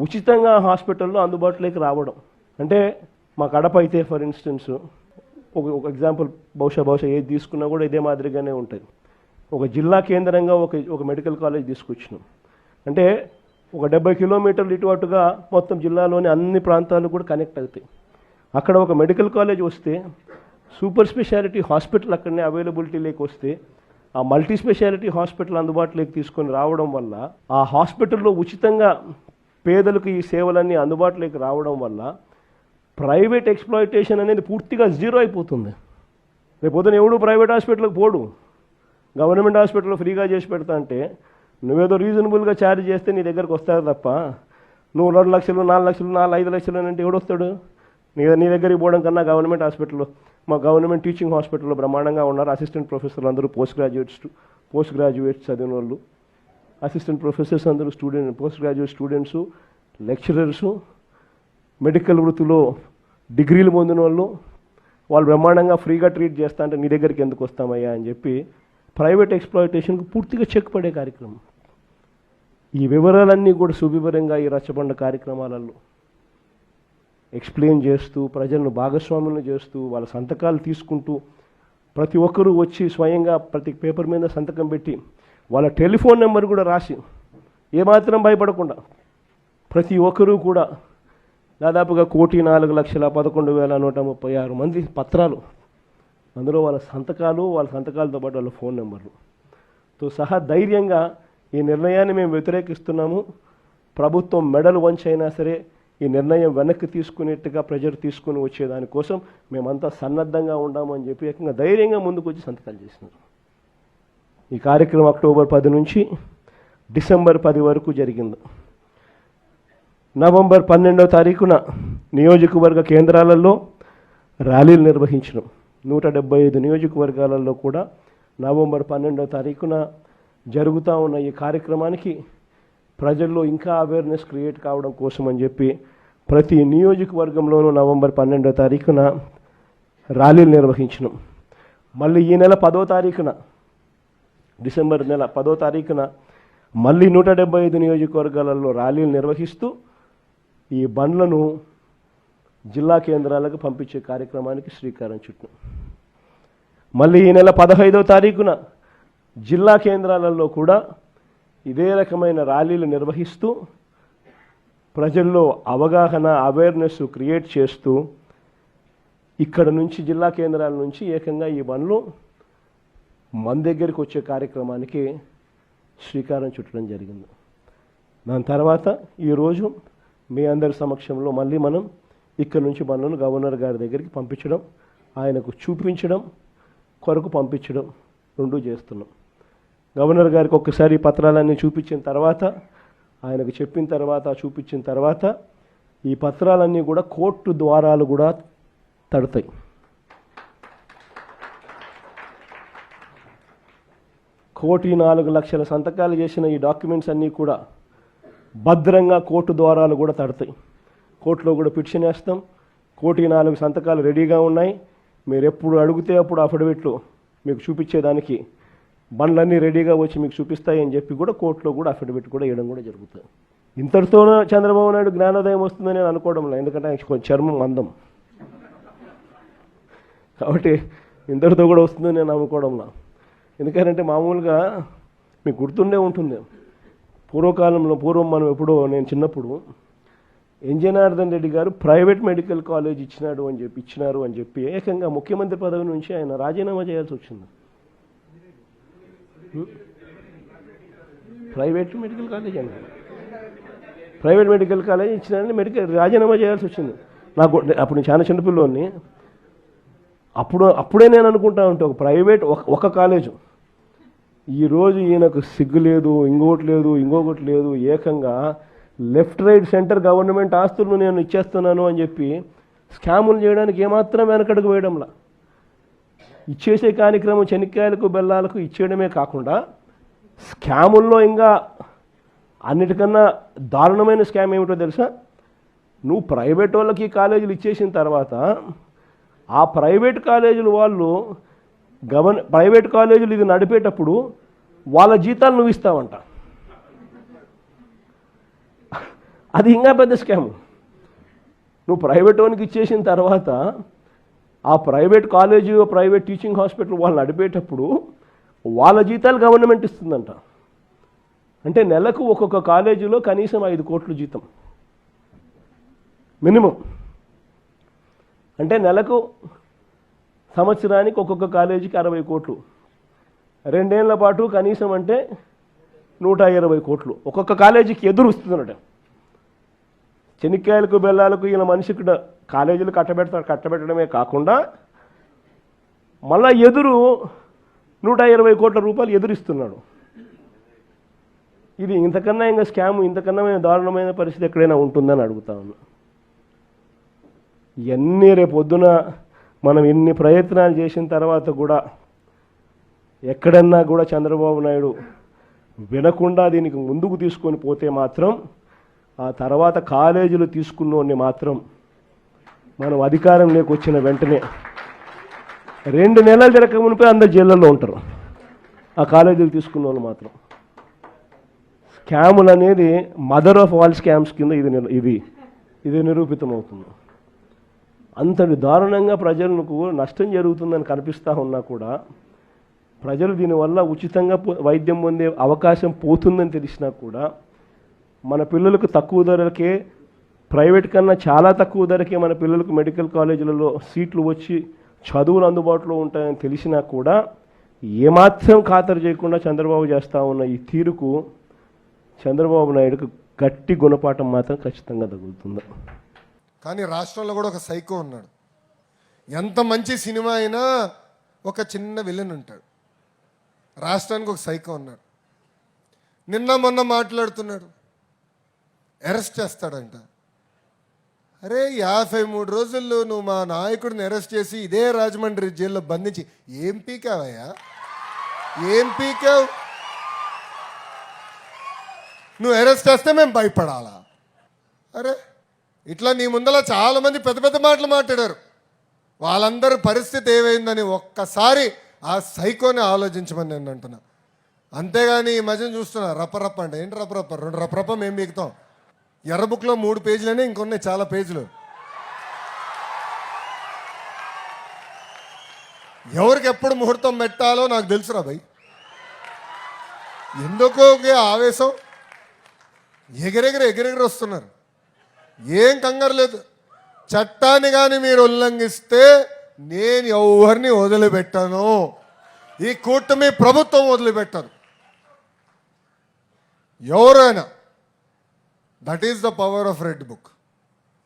ఉచితంగా హాస్పిటల్లో అందుబాటులోకి రావడం. అంటే మా కడప అయితే ఫర్ ఇన్స్టెన్స్ ఒక ఎగ్జాంపుల్ బహుశా ఏది తీసుకున్నా కూడా ఇదే మాదిరిగానే ఉంటుంది. ఒక జిల్లా కేంద్రంగా ఒక మెడికల్ కాలేజ్ తీసుకొచ్చినాం. అంటే ఒక 70 కిలోమీటర్లు ఇటు అటుగా మొత్తం జిల్లాలోని అన్ని ప్రాంతాలు కూడా కనెక్ట్ అవుతాయి. అక్కడ ఒక మెడికల్ కాలేజ్ వస్తే సూపర్ స్పెషాలిటీ హాస్పిటల్ అక్కడనే అవైలబిలిటీలోకి వస్తే ఆ మల్టీ స్పెషాలిటీ హాస్పిటల్ అందుబాటులోకి తీసుకొని రావడం వల్ల ఆ హాస్పిటల్లో ఉచితంగా పేదలకు ఈ సేవలన్నీ అందుబాటులోకి రావడం వల్ల ప్రైవేట్ ఎక్స్‌ప్లాయిటేషన్ అనేది పూర్తిగా జీరో అయిపోతుంది. రేపు పొద్దున ఎవడు ప్రైవేట్ హాస్పిటల్కి పోడు. గవర్నమెంట్ హాస్పిటల్లో ఫ్రీగా చేసి పెడతా అంటే నువ్వేదో రీజనబుల్గా ఛార్జ్ చేస్తే నీ దగ్గరకు వస్తారు తప్ప నువ్వు 2 లక్షలు 4 లక్షలు 5 లక్షలు అంటే ఎవడొస్తాడు? నీ దగ్గరికి పోవడం కన్నా గవర్నమెంట్ హాస్పిటల్లో మా గవర్నమెంట్ టీచింగ్ హాస్పిటల్లో బ్రహ్మాండంగా ఉన్నారు. అసిస్టెంట్ ప్రొఫెసర్లు అందరూ పోస్ట్ గ్రాడ్యుయేట్స్ చదివిన వాళ్ళు, అసిస్టెంట్ ప్రొఫెసర్స్ అందరూ post graduate students, lecturers, medical వృత్తిలో డిగ్రీలు పొందిన వాళ్ళు బ్రహ్మాండంగా ఫ్రీగా ట్రీట్ చేస్తా అంటే నీ దగ్గరికి ఎందుకు వస్తామయ్యా అని చెప్పి ప్రైవేట్ ఎక్స్‌ప్లాయిటేషన్కు పూర్తిగా చెక్ పడే కార్యక్రమం. ఈ వివరాలన్నీ కూడా సువివరంగా ఈ రచ్చబండ కార్యక్రమాలలో ఎక్స్ప్లెయిన్ చేస్తూ ప్రజలను భాగస్వాములను చేస్తూ వాళ్ళ సంతకాలు తీసుకుంటూ ప్రతి ఒక్కరూ వచ్చి స్వయంగా ప్రతి పేపర్ మీద సంతకం పెట్టి వాళ్ళ టెలిఫోన్ నెంబర్ కూడా రాసి ఏమాత్రం భయపడకుండా ప్రతి ఒక్కరూ కూడా దాదాపుగా 1,04,11,136 మంది పత్రాలు, అందులో వాళ్ళ సంతకాలతో పాటు వాళ్ళ ఫోన్ నెంబర్లతో సహా ధైర్యంగా ఈ నిర్ణయాన్ని మేము వ్యతిరేకిస్తున్నాము. ప్రభుత్వం మెడలు వంచైనా సరే ఈ నిర్ణయం వెనక్కి తీసుకునేట్టుగా ప్రెజర్ తీసుకుని వచ్చేదానికోసం మేమంతా సన్నద్ధంగా ఉన్నామని చెప్పి ఏకంగా ధైర్యంగా ముందుకు వచ్చి సంతకాలు చేసినారు. ఈ కార్యక్రమం అక్టోబర్ 10 నుంచి డిసెంబర్ 10 వరకు జరిగింది. నవంబర్ 12వ తారీఖున నియోజకవర్గ కేంద్రాలలో ర్యాలీలు నిర్వహించడం. 175 నియోజకవర్గాలలో కూడా నవంబర్ 12వ తారీఖున జరుగుతూ ఉన్న ఈ కార్యక్రమానికి ప్రజల్లో ఇంకా అవేర్నెస్ క్రియేట్ కావడం కోసం అని చెప్పి ప్రతి నియోజకవర్గంలోనూ నవంబర్ 12వ తారీఖున ర్యాలీలు నిర్వహించడం. మళ్ళీ ఈ నెల 10వ తారీఖున డిసెంబర్ నెల 10వ తారీఖున మళ్ళీ 175 నియోజకవర్గాలలో ర్యాలీలు నిర్వహిస్తూ ఈ బండ్లను జిల్లా కేంద్రాలకు పంపించే కార్యక్రమానికి శ్రీకారం చుట్టాం. మళ్ళీ ఈ నెల 15వ తారీఖున జిల్లా కేంద్రాలలో కూడా ఇదే రకమైన ర్యాలీలు నిర్వహిస్తూ ప్రజల్లో అవగాహన అవేర్నెస్ క్రియేట్ చేస్తూ ఇక్కడ నుంచి జిల్లా కేంద్రాల నుంచి ఏకంగా ఈ బండ్లు మన దగ్గరికి వచ్చే కార్యక్రమానికి శ్రీకారం చుట్టడం జరిగింది. దాని తర్వాత ఈరోజు మీ అందరి సమక్షంలో మళ్ళీ మనం ఇక్కడ నుంచి బండ్లను గవర్నర్ గారి దగ్గరికి పంపించడం, ఆయనకు చూపించడం కొరకు పంపించడం రెండూ చేస్తున్నాం. గవర్నర్ గారికి ఒక్కసారి పత్రాలన్నీ చూపించిన తర్వాత, ఆయనకు చెప్పిన తర్వాత, చూపించిన తర్వాత ఈ పత్రాలన్నీ కూడా కోర్టు ద్వారాలు కూడా తడతాయి. కోటి 4 లక్షల సంతకాలు చేసిన ఈ డాక్యుమెంట్స్ అన్నీ కూడా భద్రంగా కోర్టు ద్వారాలు కూడా తడతాయి. కోర్టులో కూడా పిటిషన్ వేస్తాం. 1,04,00,000 సంతకాలు రెడీగా ఉన్నాయి. మీరు ఎప్పుడు అడిగితే అప్పుడు అఫిడవిట్లు మీకు చూపించేదానికి బండ్లన్నీ రెడీగా వచ్చి మీకు చూపిస్తాయి అని చెప్పి కూడా కోర్టులో కూడా అఫిడవిట్ కూడా వేయడం కూడా జరుగుతుంది. ఇంతటితోనే చంద్రబాబు నాయుడు జ్ఞానోదయం వస్తుందని నేను అనుకోవడంలో, ఎందుకంటే కొంచెం చర్మం అందం కాబట్టి ఇంతటితో కూడా వస్తుందని నేను అనుకోవడంలో. ఎందుకంటే మామూలుగా మీకు గుర్తుండే ఉంటుంది, పూర్వం మనం ఎప్పుడో నేను చిన్నప్పుడు జనార్దన్ రెడ్డి గారు ప్రైవేట్ మెడికల్ కాలేజ్ ఇచ్చినారు అని చెప్పి ఏకంగా ముఖ్యమంత్రి పదవి నుంచి ఆయన రాజీనామా చేయాల్సి వచ్చింది. ప్రైవేట్ మెడికల్ కాలేజ్ ఇచ్చినారని రాజీనామా చేయాల్సి వచ్చింది. నాకు అప్పుడు నేను చాలా చిన్నపిల్లోని. అప్పుడే నేను అనుకుంటా ఉంటే ఒక ప్రైవేట్ ఒక కాలేజు, ఈరోజు ఈయనకు సిగ్గు లేదు, ఇంకొకటి లేదు, ఏకంగా లెఫ్ట్ రైట్ సెంటర్ గవర్నమెంట్ ఆస్తులను నేను ఇచ్చేస్తున్నాను అని చెప్పి స్కాములు చేయడానికి ఏమాత్రం వెనకడుగు వేయడంలా. ఇచ్చేసే కార్యక్రమం చెనిక్కాయలకు బెల్లాలకు ఇచ్చేయడమే కాకుండా స్కాముల్లో ఇంకా అన్నిటికన్నా దారుణమైన స్కామ్ ఏమిటో తెలుసా? నువ్వు ప్రైవేట్ వాళ్ళకి కాలేజీలు ఇచ్చేసిన తర్వాత ఆ ప్రైవేట్ కాలేజీలు వాళ్ళు ప్రైవేట్ కాలేజీలు ఇది నడిపేటప్పుడు వాళ్ళ జీతాలు నువ్వు ఇస్తావంట. అది ఇంకా పెద్ద స్కామ్. నువ్వు ప్రైవేట్ వానికి ఇచ్చేసిన తర్వాత ఆ private college private teaching hospital వాళ్ళు నడిపేటప్పుడు వాళ్ళ జీతాలు గవర్నమెంట్ ఇస్తుందంట. అంటే నెలకు ఒక్కొక్క కాలేజీలో కనీసం 5 కోట్ల జీతం మినిమం. అంటే నెలకు సంవత్సరానికి ఒక్కొక్క కాలేజీకి 60 కోట్లు, 2 ఏళ్ల పాటు కనీసం అంటే 120 కోట్లు ఒక్కొక్క కాలేజీకి ఎదురు వస్తుందన్నట. చెనిక్కాయలకు బెల్లాలకు ఈయన మనిషికి కాలేజీలు కట్టబెట్టడమే కాకుండా మళ్ళా ఎదురు 120 కోట్ల రూపాయలు ఎదురిస్తున్నాడు. ఇది ఇంతకన్నా ఇంకా స్కామ్, ఇంతకన్నా దారుణమైన పరిస్థితి ఎక్కడైనా ఉంటుందని అడుగుతా ఉన్నా. ఇవన్నీ రేపొద్దున మనం ఇన్ని ప్రయత్నాలు చేసిన తర్వాత కూడా ఎక్కడన్నా కూడా చంద్రబాబు నాయుడు వినకుండా దీనికి ముందుకు తీసుకొని పోతే మాత్రం ఆ తర్వాత కాలేజీలు తీసుకున్నోడిని మాత్రం మనం అధికారంలోకి వచ్చిన వెంటనే 2 నెలలు జరగక మునిపే అందరు జైళ్ళల్లో ఉంటారు. ఆ కాలేజీలు తీసుకున్న వాళ్ళు మాత్రం. స్కాములు అనేది మదర్ ఆఫ్ ఆల్ స్కామ్స్ కింద ఇది నిరూపితమవుతుంది. అంతటి దారుణంగా ప్రజలకు నష్టం జరుగుతుందని కనిపిస్తూ ఉన్నా కూడా ప్రజలు దీనివల్ల ఉచితంగా వైద్యం పొందే అవకాశం పోతుందని తెలిసినా కూడా మన పిల్లలకు తక్కువ ధరలకే, ప్రైవేట్ కన్నా చాలా తక్కువ ధరకే మన పిల్లలకు మెడికల్ కాలేజీలలో సీట్లు వచ్చి చదువులు అందుబాటులో ఉంటాయని తెలిసినా కూడా ఏమాత్రం ఖాతరు చేయకుండా చంద్రబాబు చేస్తూ ఉన్న ఈ తీరుకు చంద్రబాబు నాయుడుకు గట్టి గుణపాఠం మాత్రం ఖచ్చితంగా తగులుతుంది. కానీ రాష్ట్రంలో కూడా ఒక సైకో ఉన్నాడు. ఎంత మంచి సినిమా అయినా ఒక చిన్న విలన్ ఉంటాడు. రాష్ట్రానికి ఒక సైకో ఉన్నాడు. నిన్న మొన్న మాట్లాడుతున్నాడు, అరెస్ట్ చేస్తాడంట. అరే 53 రోజుల్లో నువ్వు మా నాయకుడిని అరెస్ట్ చేసి ఇదే రాజమండ్రి జైల్లో బంధించి ఏం పీకావయ్యా? ఏం పీకావు? నువ్వు అరెస్ట్ చేస్తే మేము భయపడాలా? అరే ఇట్లా నీ ముందర చాలామంది పెద్ద పెద్ద మాటలు మాట్లాడారు. వాళ్ళందరి పరిస్థితి ఏమైందని ఒక్కసారి ఆ సైకోని ఆలోచించమని నేను అంటున్నా. అంతేగాని ఈ మధ్యన చూస్తున్నా రప్పరప్ప అంటే ఏంటి రప్పరప్ప? 2 రప్పరప్ప మేము బిగుతాం. ఎర్ర బుక్లో 3 పేజీలనే, ఇంకొన్నాయి చాలా పేజీలు. ఎవరికి ఎప్పుడు ముహూర్తం పెట్టాలో నాకు తెలుసురా భయ్. ఎందుకో ఆవేశం, ఎగిరెగిరి వస్తున్నారు. ఏం కంగారు లేదు. చట్టాన్ని కానీ మీరు ఉల్లంఘిస్తే నేను ఎవరిని వదిలిపెట్టాను. ఈ కూటమి ప్రభుత్వం వదిలిపెట్టాను. ఎవరైనా. That is the power of red book.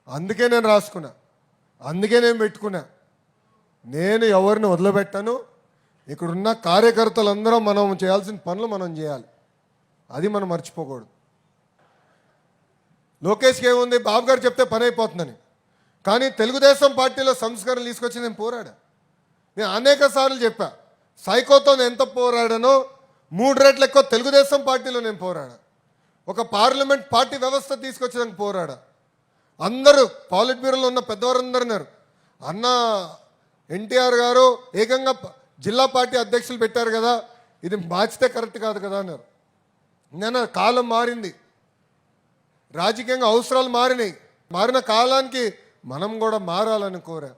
అందుకే నేను రాసుకున్నా, అందుకే నేను పెట్టుకున్నా. నేను ఎవరిని వదిలిపెట్టాను. ఇక్కడున్న కార్యకర్తలందరూ మనం చేయాల్సిన పనులు మనం చేయాలి. అది మనం మర్చిపోకూడదు. లోకేష్కి ఏముంది, బాబు గారు చెప్తే పని అయిపోతుందని. కానీ తెలుగుదేశం పార్టీలో సంస్కరణలు తీసుకొచ్చి నేను పోరాడా. నేను అనేక సార్లు చెప్పా, సైకోతో నేను ఎంత పోరాడానో 3 రెట్లు ఎక్కువ తెలుగుదేశం పార్టీలో నేను పోరాడా. ఒక పార్లమెంట్ పార్టీ వ్యవస్థ తీసుకొచ్చేదానికి పోరాడా. అందరూ పాలిట్ బ్యూరోలో ఉన్న పెద్దవారందరూ అన్నారు, అన్న ఎన్టీఆర్ గారు ఏకంగా జిల్లా పార్టీ అధ్యక్షులు పెట్టారు కదా, ఇది మార్చితే కరెక్ట్ కాదు కదా అన్నారు. నేను కాలం మారింది, రాజకీయంగా అవసరాలు మారినాయి. మారిన కాలానికి మనం కూడా మారాలని కోరా.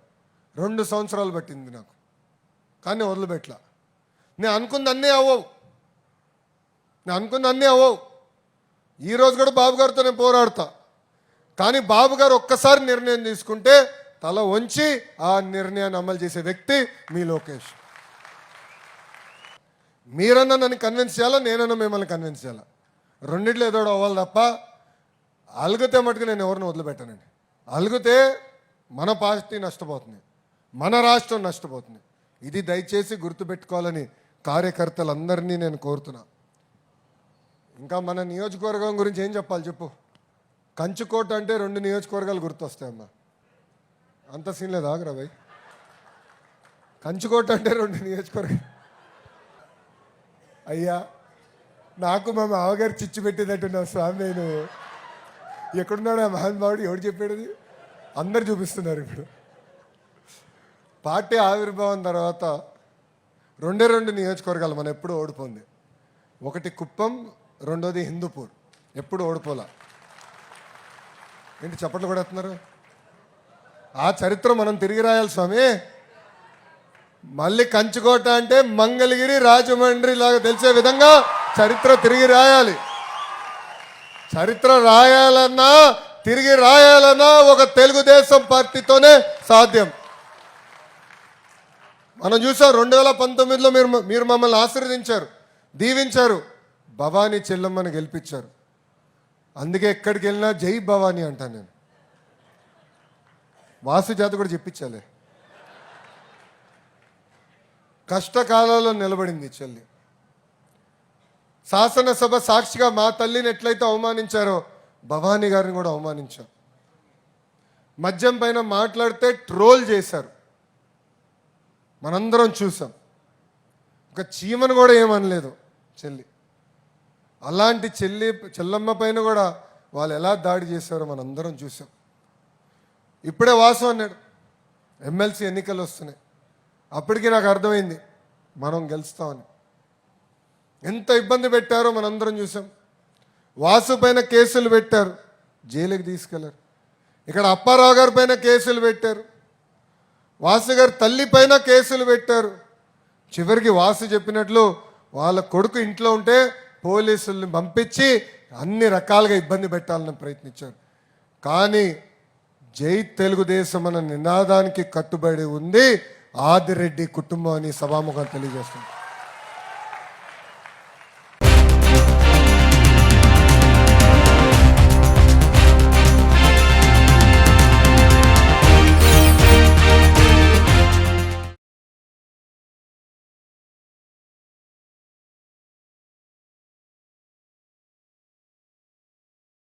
2 సంవత్సరాలు పట్టింది నాకు, కానీ వదిలిపెట్టలా. నేను అనుకుంది అన్నీ అవ్వవు. ఈరోజు కూడా బాబు గారితో నేను పోరాడతా. కానీ బాబు గారు ఒక్కసారి నిర్ణయం తీసుకుంటే తల వంచి ఆ నిర్ణయాన్ని అమలు చేసే వ్యక్తి మీ లోకేష్. మీరన్నా నన్ను కన్విన్స్ చేయాలా, నేనన్నా మిమ్మల్ని కన్విన్స్ చేయాలా. రెండిట్లో ఏదో అవ్వాలి తప్ప అలుగుతే మటుకు నేను ఎవరిని వదిలిపెట్టానండి. అలుగుతే మన పార్టీ నష్టపోతుంది, మన రాష్ట్రం నష్టపోతుంది. ఇది దయచేసి గుర్తుపెట్టుకోవాలని కార్యకర్తలందరినీ నేను కోరుతున్నా. ఇంకా మన నియోజకవర్గం గురించి ఏం చెప్పాలి చెప్పు. కంచుకోట అంటే 2 నియోజకవర్గాలు గుర్తొస్తాయమ్మా. అంత సీన్ లేదు, ఆగరా భయ్. కంచుకోట అంటే 2 నియోజకవర్గాలు. అయ్యా నాకు మా మామగారు చిచ్చు పెట్టేటట్టున్నా స్వామి. నేను ఎక్కడున్నాడు ఆ మహానుభావుడు, ఎవడు చెప్పాడు? అందరు చూపిస్తున్నారు. ఇప్పుడు పార్టీ ఆవిర్భావం తర్వాత 2 నియోజకవర్గాలు మనం ఎప్పుడు ఓడిపోయింది. ఒకటి కుప్పం, రెండోది హిందూపూర్. ఎప్పుడు ఓడిపోలా. ఏంటి చప్పట్లు కూడా ఎత్తున్నారు? ఆ చరిత్ర మనం తిరిగి రాయాలి స్వామి. మళ్ళీ కంచుకోట అంటే మంగళగిరి, రాజమండ్రి లాగా తెలిసే విధంగా చరిత్ర తిరిగి రాయాలి. చరిత్ర రాయాలన్నా తిరిగి రాయాలన్నా ఒక తెలుగుదేశం పార్టీతోనే సాధ్యం. మనం చూసాం 2019లో మీరు మమ్మల్ని ఆశీర్వదించారు, దీవించారు, భవానీ చెల్లమ్మని గెలిపించారు. అందుకే ఎక్కడికి వెళ్ళినా జై భవానీ అంటాను నేను. వాసు చేత కూడా చెప్పించాలి. కష్టకాలంలో నిలబడింది చెల్లి. శాసనసభ సాక్షిగా మా తల్లిని ఎట్లయితే అవమానించారో భవానీ గారిని కూడా అవమానించారు. మద్యం పైన మాట్లాడితే ట్రోల్ చేశారు, మనందరం చూసాం. ఒక చీమను కూడా ఏమనలేదు చెల్లి. అలాంటి చెల్లమ్మ పైన కూడా వాళ్ళు ఎలా దాడి చేశారో మనందరం చూసాం. ఇప్పుడే వాసు అన్నాడు ఎమ్మెల్సీ ఎన్నికలు వస్తున్నాయి. అప్పటికి నాకు అర్థమైంది మనం గెలుస్తామని. ఎంత ఇబ్బంది పెట్టారో మనందరం చూసాం. వాసు పైన కేసులు పెట్టారు, జైలుకి తీసుకెళ్లారు. ఇక్కడ అప్పారావు గారి పైన కేసులు పెట్టారు, వాసు గారి తల్లి పైన కేసులు పెట్టారు. చివరికి వాసు చెప్పినట్లు వాళ్ళ కొడుకు ఇంట్లో ఉంటే పోలీసుల్ని పంపించి అన్ని రకాలుగా ఇబ్బంది పెట్టాలని ప్రయత్నించారు. కానీ జై తెలుగుదేశం అన్న నినాదానికి కట్టుబడి ఉంది ఆదిరెడ్డి కుటుంబం అని సభాముఖం తెలియజేస్తుంది.